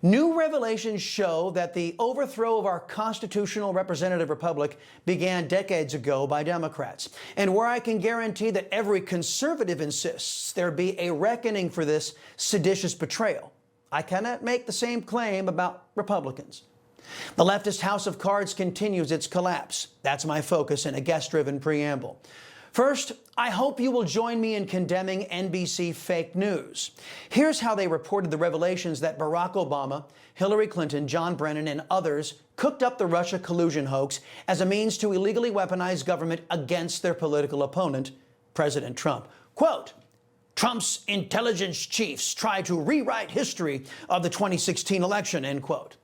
New revelations show that the overthrow of our constitutional representative republic began decades ago by Democrats. And where I can guarantee that every conservative insists there be a reckoning for this seditious betrayal, I cannot make the same claim about Republicans. The leftist house of cards continues its collapse. That's my focus in a guest-driven preamble. First, I hope you will join me in condemning NBC fake news. Here's how they reported the revelations that Barack Obama, Hillary Clinton, John Brennan, and others cooked up the Russia collusion hoax as a means to illegally weaponize government against their political opponent, President Trump. Quote, Trump's intelligence chiefs try to rewrite history of the 2016 election, end quote.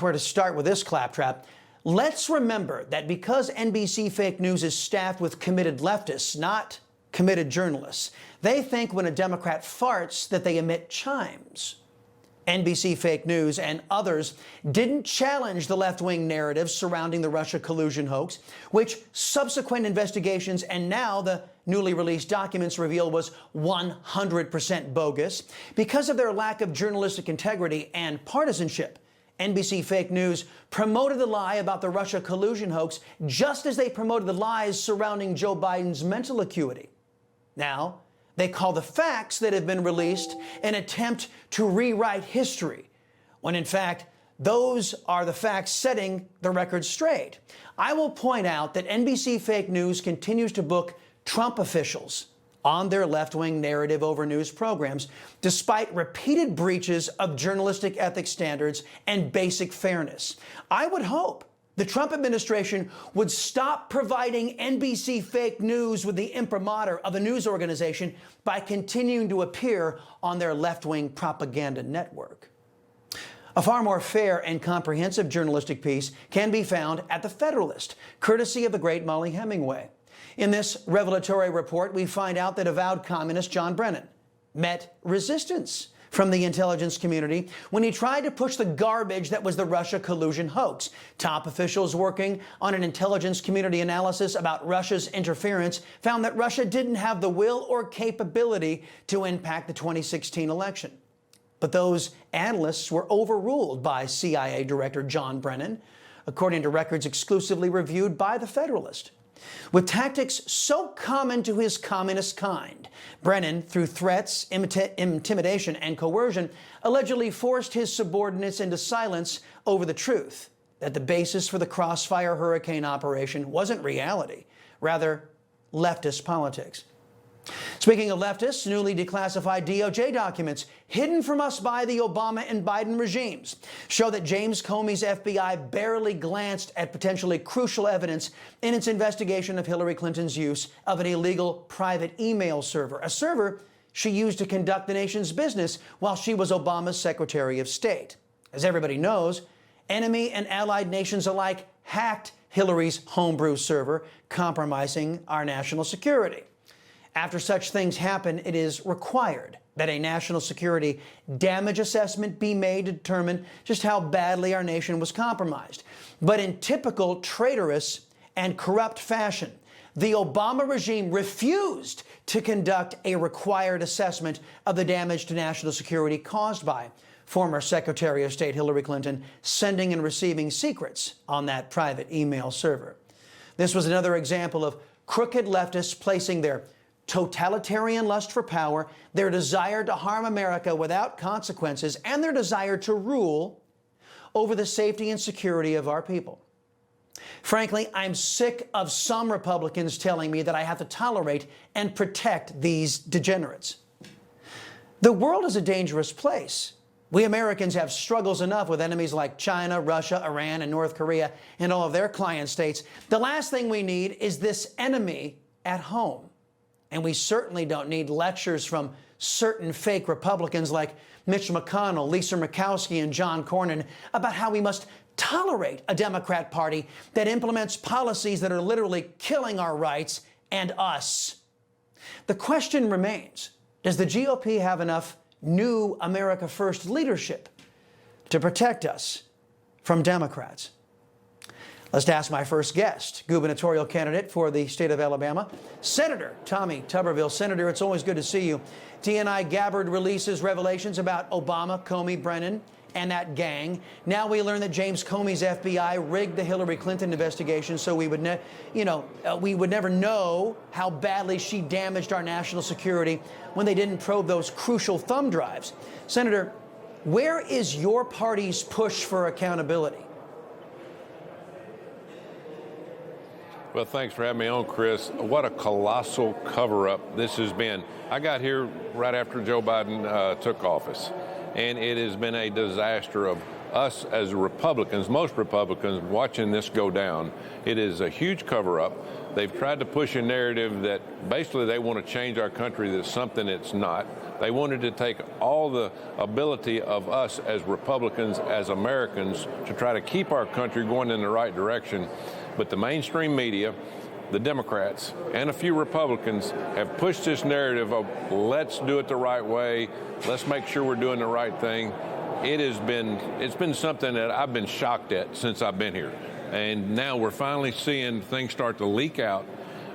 Where to start with this claptrap? Let's remember that because NBC fake news is staffed with committed leftists, not committed journalists, they think when a Democrat farts that they emit chimes. NBC fake news and others didn't challenge the left-wing narrative surrounding the Russia collusion hoax, which subsequent investigations and now the newly released documents reveal was 100% bogus because of their lack of journalistic integrity and partisanship. NBC fake news promoted the lie about the Russia collusion hoax just as they promoted the lies surrounding Joe Biden's mental acuity. Now, they call the facts that have been released an attempt to rewrite history, when in fact, those are the facts setting the record straight. I will point out that NBC fake news continues to book Trump officials on their left-wing narrative over news programs, despite repeated breaches of journalistic ethics standards and basic fairness. I would hope the Trump administration would stop providing NBC fake news with the imprimatur of a news organization by continuing to appear on their left-wing propaganda network. A far more fair and comprehensive journalistic piece can be found at The Federalist, courtesy of the great Molly Hemingway. In this revelatory report, we find out that avowed communist John Brennan met resistance from the intelligence community when he tried to push the garbage that was the Russia collusion hoax. Top officials working on an intelligence community analysis about Russia's interference found that Russia didn't have the will or capability to impact the 2016 election. But those analysts were overruled by CIA Director John Brennan, according to records exclusively reviewed by The Federalist. With tactics so common to his communist kind, Brennan, through threats, intimidation, and coercion, allegedly forced his subordinates into silence over the truth that the basis for the Crossfire Hurricane operation wasn't reality, rather leftist politics. Speaking of leftists, newly declassified DOJ documents hidden from us by the Obama and Biden regimes show that James Comey's FBI barely glanced at potentially crucial evidence in its investigation of Hillary Clinton's use of an illegal private email server, a server she used to conduct the nation's business while she was Obama's Secretary of State. As everybody knows, enemy and allied nations alike hacked Hillary's homebrew server, compromising our national security. After such things happen, it is required that a national security damage assessment be made to determine just how badly our nation was compromised. But in typical traitorous and corrupt fashion, the Obama regime refused to conduct a required assessment of the damage to national security caused by former Secretary of State Hillary Clinton sending and receiving secrets on that private email server. This was another example of crooked leftists placing their totalitarian lust for power, their desire to harm America without consequences, and their desire to rule over the safety and security of our people. Frankly, I'm sick of some Republicans telling me that I have to tolerate and protect these degenerates. The world is a dangerous place. We Americans have struggles enough with enemies like China, Russia, Iran, and North Korea, and all of their client states. The last thing we need is this enemy at home. And we certainly don't need lectures from certain fake Republicans like Mitch McConnell, Lisa Murkowski, and John Cornyn about how we must tolerate a Democrat Party that implements policies that are literally killing our rights and us. The question remains, does the GOP have enough new America First leadership to protect us from Democrats? Let's ask my first guest, gubernatorial candidate for the state of Alabama, Senator Tommy Tubberville. Senator, it's always good to see you. DNI Gabbard releases revelations about Obama, Comey, Brennan, and that gang. Now we learn that James Comey's FBI rigged the Hillary Clinton investigation, so we would never know how badly she damaged our national security when they didn't probe those crucial thumb drives. Senator, where is your party's push for accountability? Well, thanks for having me on, Chris. What a colossal cover-up this has been. I got here right after Joe Biden took office, and it has been a disaster of us as Republicans, most Republicans, watching this go down. It is a huge cover-up. They've tried to push a narrative that basically they want to change our country that's something it's not. They wanted to take all the ability of us as Republicans, as Americans, to try to keep our country going in the right direction. But the mainstream media, the Democrats, and a few Republicans have pushed this narrative of let's do it the right way, let's make sure we're doing the right thing. It's been something that I've been shocked at since I've been here. And now we're finally seeing things start to leak out,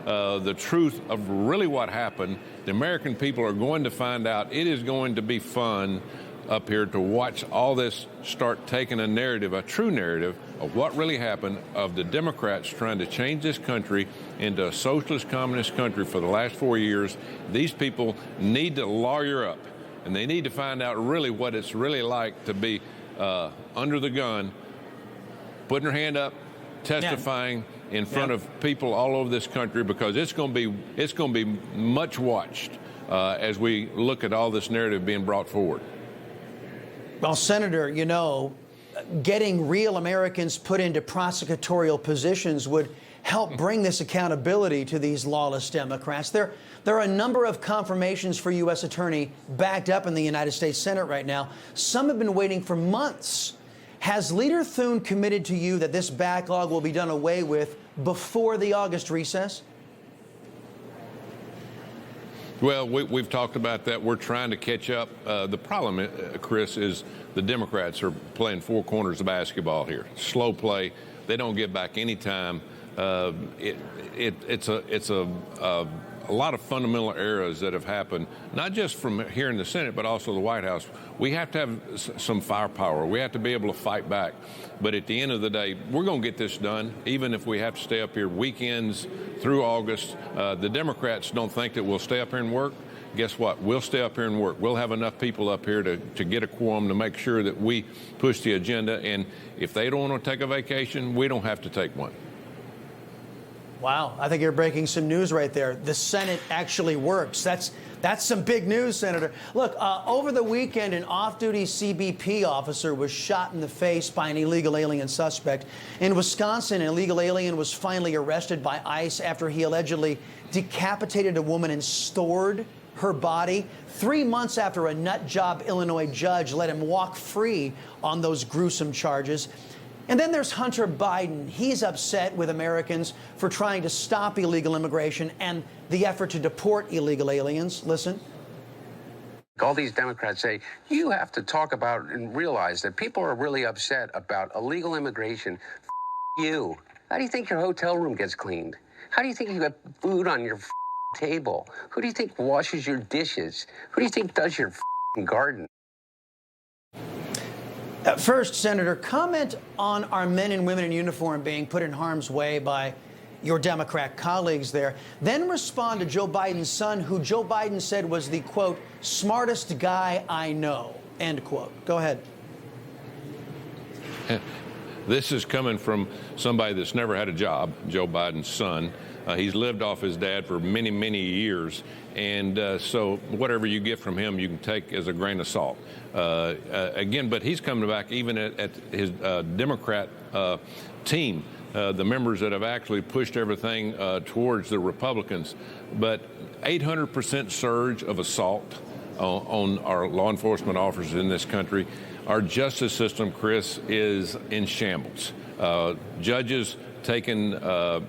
the truth of really what happened. The American people are going to find out. It is going to be fun up here to watch all this start taking a narrative, a true narrative of what really happened, of the Democrats trying to change this country into a socialist communist country for the last 4 years. These people need to lawyer up, and they need to find out really what it's really like to be under the gun, putting their hand up, testifying in front of people all over this country, because it's going to be much watched as we look at all this narrative being brought forward. Well, Senator, you know, getting real Americans put into prosecutorial positions would help bring this accountability to these lawless Democrats. There are a number of confirmations for U.S. attorney backed up in the United States Senate right now. Some have been waiting for months. Has Leader Thune committed to you that this backlog will be done away with before the August recess? Well, we've talked about that. We're trying to catch up. The problem, Chris, is the Democrats are playing four corners of basketball here. Slow play. They don't get back any time. It's a lot of fundamental errors that have happened, not just from here in the Senate, but also the White House. We have to have some firepower. We have to be able to fight back. But at the end of the day, we're going to get this done, even if we have to stay up here weekends through August. The Democrats don't think that we'll stay up here and work. Guess what? We'll stay up here and work. We'll have enough people up here to get a quorum to make sure that we push the agenda. And if they don't want to take a vacation, we don't have to take one. Wow, I think you're breaking some news right there. The Senate actually works. That's some big news, Senator. Look, over the weekend, an off-duty CBP officer was shot in the face by an illegal alien suspect. In Wisconsin, an illegal alien was finally arrested by ICE after he allegedly decapitated a woman and stored her body 3 months after a nutjob Illinois judge let him walk free on those gruesome charges. And then there's Hunter Biden. He's upset with Americans for trying to stop illegal immigration and the effort to deport illegal aliens. Listen. All these Democrats say, you have to talk about and realize that people are really upset about illegal immigration. You. How do you think your hotel room gets cleaned? How do you think you got food on your table? Who do you think washes your dishes? Who do you think does your garden? First, Senator, comment on our men and women in uniform being put in harm's way by your Democrat colleagues there. Then respond to Joe Biden's son, who Joe Biden said was the, quote, smartest guy I know, end quote. Go ahead. This is coming from somebody that's never had a job, Joe Biden's son. He's lived off his dad for many, many years. And so whatever you get from him, you can take as a grain of salt. Again, but he's coming back even at his Democrat team, the members that have actually pushed everything towards the Republicans. But 800% surge of assault on our law enforcement officers in this country. Our justice system, Chris, is in shambles. Judges taking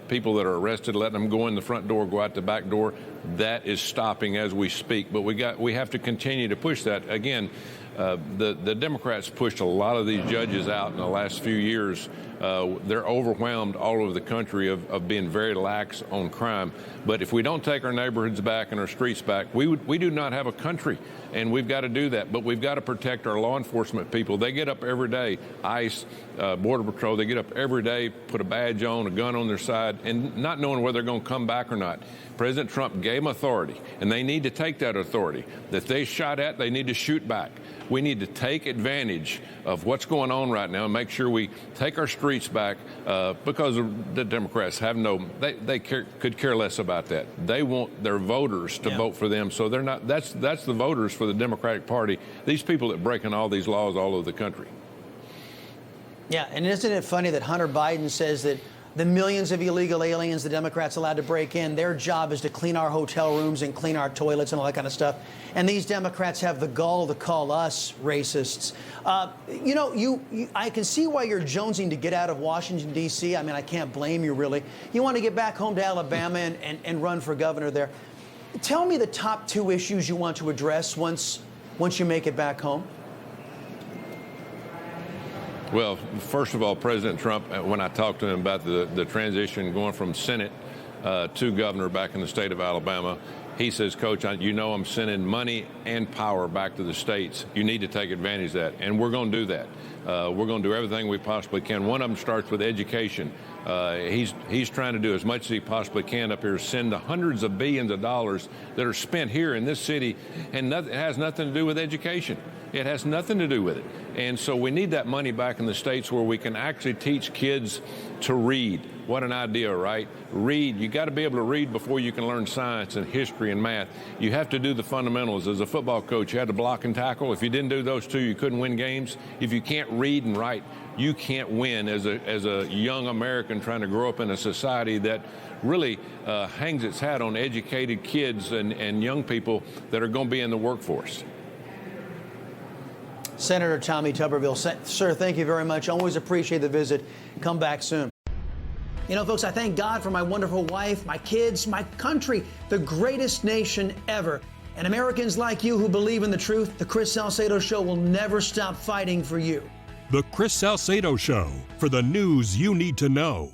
people that are arrested, letting them go in the front door, go out the back door. That is stopping as we speak. But we have to continue to push that. Again, The Democrats pushed a lot of these judges out in the last few years. They're overwhelmed all over the country of being very lax on crime. But if we don't take our neighborhoods back and our streets back, we do not have a country. And we've got to do that. But we've got to protect our law enforcement people. They get up every day, ICE, Border Patrol, they get up every day, put a badge on, a gun on their side, and not knowing whether they're going to come back or not. President Trump gave them authority, and they need to take that authority. That they shot at, they need to shoot back. We need to take advantage of what's going on right now and make sure we take our streets back because the Democrats have could care less about that. They want their voters to vote for them, so they're not. That's the voters for the Democratic Party. These people that are breaking all these laws all over the country. Yeah, and isn't it funny that Hunter Biden says that the millions of illegal aliens the Democrats allowed to break in, their job is to clean our hotel rooms and clean our toilets and all that kind of stuff. And these Democrats have the gall to call us racists. I can see why you're jonesing to get out of Washington, D.C. I mean, I can't blame you, really. You want to get back home to Alabama and run for governor there. Tell me the top 2 issues you want to address once you make it back home. Well, first of all, President Trump, when I talked to him about the transition going from Senate to governor back in the state of Alabama, he says, Coach, I'm sending money and power back to the states. You need to take advantage of that. And we're going to do that. We're going to do everything we possibly can. One of them starts with education. He's trying to do as much as he possibly can up here, send the hundreds of billions of dollars that are spent here in this city, and it has nothing to do with education. It has nothing to do with it. And so we need that money back in the states where we can actually teach kids to read. What an idea, right? Read. You got to be able to read before you can learn science and history and math. You have to do the fundamentals. As a football coach, you had to block and tackle. If you didn't do those 2, you couldn't win games. If you can't read and write, you can't win as a young American trying to grow up in a society that really hangs its hat on educated kids and young people that are going to be in the workforce. Senator Tommy Tubberville. Sir, thank you very much. Always appreciate the visit. Come back soon. You know, folks, I thank God for my wonderful wife, my kids, my country, the greatest nation ever. And Americans like you who believe in the truth, the Chris Salcedo Show will never stop fighting for you. The Chris Salcedo Show, for the news you need to know.